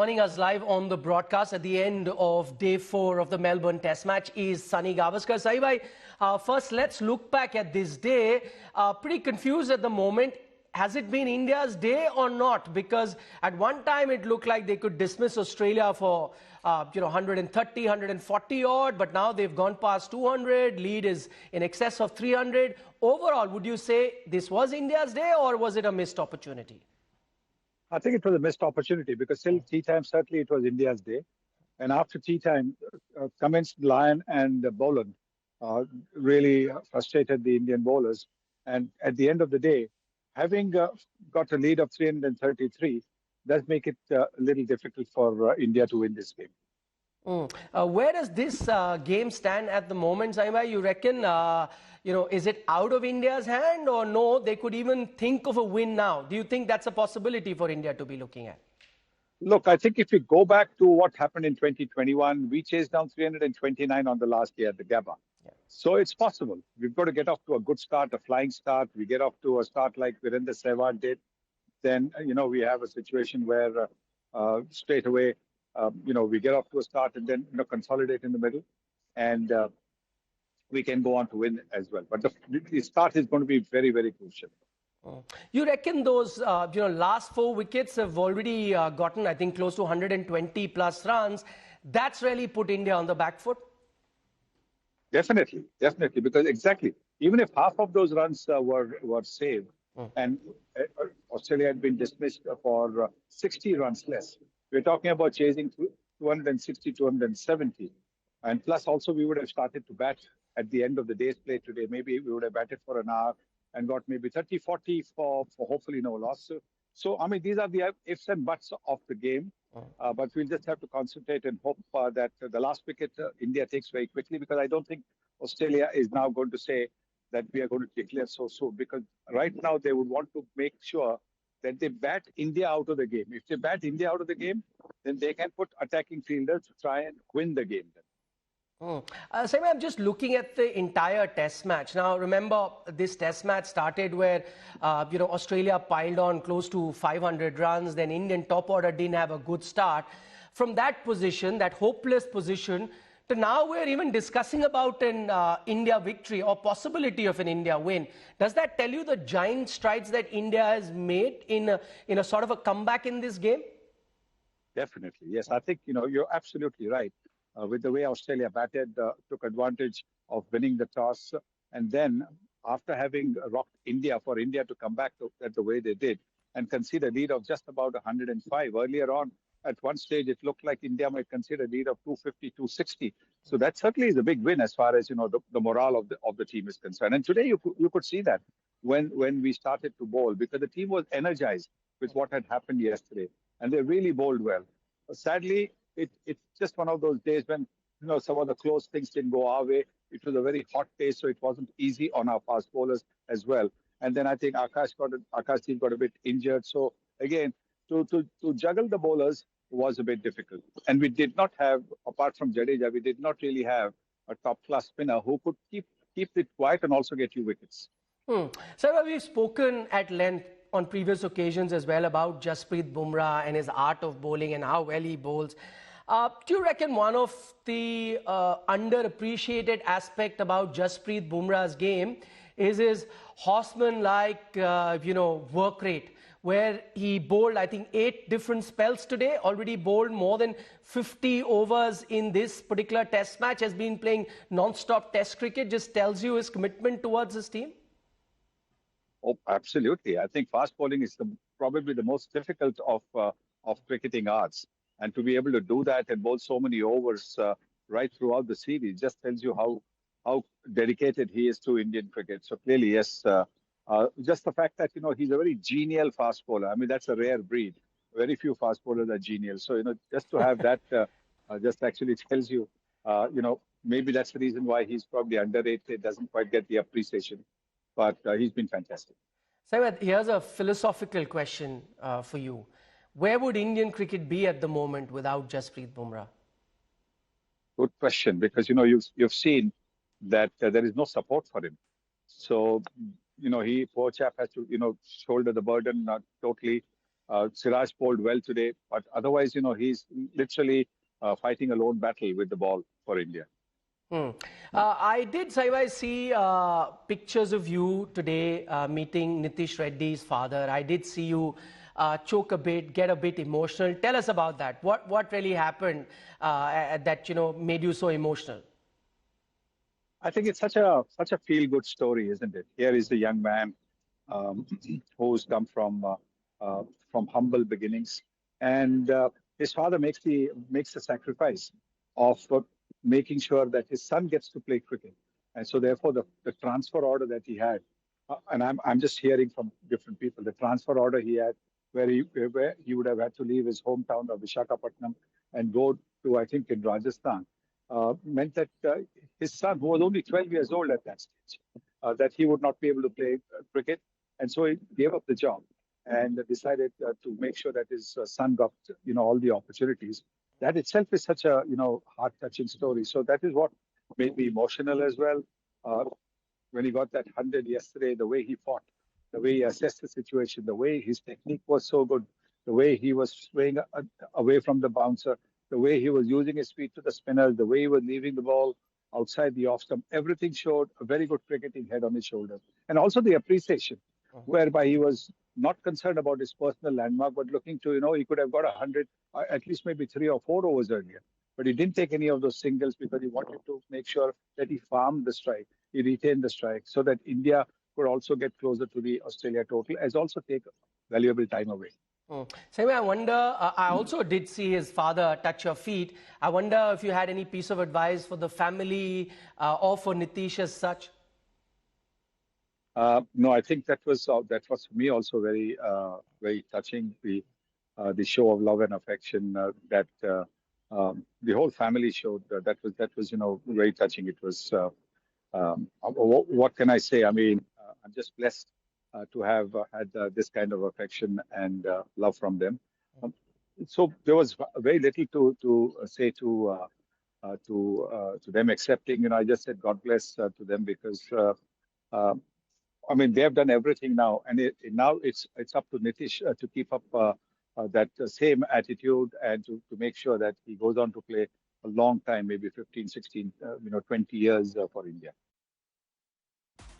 joining us live on the broadcast at the end of day 4 of the Melbourne Test match is Sunil Gavaskar. Sahi, first let's look back at this day. Pretty confused at the moment. Has it been India's day or not? Because at one time it looked like they could dismiss Australia for 130, 140 odd, but now they've gone past 200. Lead is in excess of 300. Overall, would you say this was India's day or was it a missed opportunity? I think it was a missed opportunity because till tea time, certainly it was India's day. And after tea time, commenced Lyon and Boland really frustrated the Indian bowlers. And at the end of the day, having got a lead of 333, does make it a little difficult for India to win this game. Where does this game stand at the moment, Saima? You reckon, is it out of India's hand or no? They could even think of a win now. Do you think that's a possibility for India to be looking at? Look, I think if we go back to what happened in 2021, we chased down 329 on the last day at the Gabba. Yeah. So it's possible. We've got to get off to a good start, a flying start. We get off to a start like Virender Sehwag did. Then, we have a situation where straight away, we get off to a start and then, consolidate in the middle. And we can go on to win as well. But the start is going to be very, very crucial. You reckon those, last 4 wickets have already gotten, I think, close to 120 plus runs. That's really put India on the back foot? Definitely. Because exactly, even if half of those runs were saved and Australia had been dismissed for 60 runs less, we're talking about chasing 260, 270. And plus also we would have started to bat at the end of the day's play today. Maybe we would have batted for an hour and got maybe 30, 40 for hopefully no loss. So, these are the ifs and buts of the game. But we'll just have to concentrate and hope that the last wicket India takes very quickly, because I don't think Australia is now going to say that we are going to declare so soon, because right now they would want to make sure that they bat India out of the game. If they bat India out of the game, then they can put attacking fielders to try and win the game. Saima, I'm just looking at the entire test match. Now, remember, this test match started where, Australia piled on close to 500 runs. Then Indian top order didn't have a good start. From that position, that hopeless position, to now we're even discussing about an India victory or possibility of an India win. Does that tell you the giant strides that India has made in a sort of a comeback in this game? Definitely, yes. I think, you're absolutely right. With the way Australia batted, took advantage of winning the toss. And then after having rocked India, for India to come back at the way they did and concede a lead of just about 105. Earlier on, at one stage, it looked like India might concede a lead of 250, 260. So that certainly is a big win as far as, the morale of the team is concerned. And today you could see that when we started to bowl, because the team was energized with what had happened yesterday. And they really bowled well. Sadly, it's just one of those days when, some of the close things didn't go our way. It was a very hot day, so it wasn't easy on our fast bowlers as well. And then I think Akashdeep got a bit injured. So again, to juggle the bowlers was a bit difficult. And we did not have, apart from Jadeja, we did not really have a top-class spinner who could keep it quiet and also get you wickets. So we've spoken at length on previous occasions as well about Jasprit Bumrah and his art of bowling and how well he bowls. Do you reckon one of the underappreciated aspect about Jasprit Bumrah's game is his horseman-like, work rate, where he bowled, I think, 8 different spells today, already bowled more than 50 overs in this particular test match, has been playing non-stop test cricket, just tells you his commitment towards his team? Oh, absolutely. I think fast bowling is probably the most difficult of cricketing arts. And to be able to do that and bowl so many overs right throughout the series just tells you how dedicated he is to Indian cricket. So clearly, yes, just the fact that, he's a very genial fast bowler. I mean, that's a rare breed. Very few fast bowlers are genial. So, just to have that just actually tells you, maybe that's the reason why he's probably underrated, doesn't quite get the appreciation. But he's been fantastic. Saibad, here's a philosophical question for you. Where would Indian cricket be at the moment without Jasprit Bumrah? Good question, because, you've seen that there is no support for him. So, poor chap has to, shoulder the burden totally. Siraj bowled well today, but otherwise, he's literally fighting a lone battle with the ball for India. I did, Saibai, see pictures of you today meeting Nitish Reddy's father. I did see you choke a bit, get a bit emotional. Tell us about that. What really happened that made you so emotional? I think it's such a feel-good story, isn't it? Here is the young man um, who's come from humble beginnings, and his father makes the sacrifice of making sure that his son gets to play cricket, and so therefore the transfer order that he had, and I'm just hearing from different people, the transfer order he had, where he would have had to leave his hometown of Visakhapatnam and go to, I think, in Rajasthan, meant that his son, who was only 12 years old at that stage, that he would not be able to play cricket. And so he gave up the job and decided to make sure that his son got, all the opportunities. That itself is such a, heart-touching story. So that is what made me emotional as well. Uh, when he got that 100 yesterday, the way he fought, the way he assessed the situation, the way his technique was so good, the way he was swaying away from the bouncer, the way he was using his feet to the spinners, the way he was leaving the ball outside the off stump, everything showed a very good cricketing head on his shoulders. And also the appreciation, whereby he was not concerned about his personal landmark, but looking to, he could have got 100, at least maybe 3 or 4 overs earlier. But he didn't take any of those singles because he wanted to make sure that he farmed the strike, he retained the strike, so that India could also get closer to the Australia total, as also take valuable time away. Same way, I wonder, I also did see his father touch your feet. I wonder if you had any piece of advice for the family or for Nitish as such? No, I think that was for me also very touching. The show of love and affection that the whole family showed. That was very touching. It was what can I say? I mean, I'm just blessed to have had this kind of affection and love from them. Um, so there was very little to say to them, excepting I just said God bless to them because. Uh, I mean, they have done everything now, and now it's up to Nitish to keep up that same attitude and to make sure that he goes on to play a long time, maybe 15, 16, 20 years for India.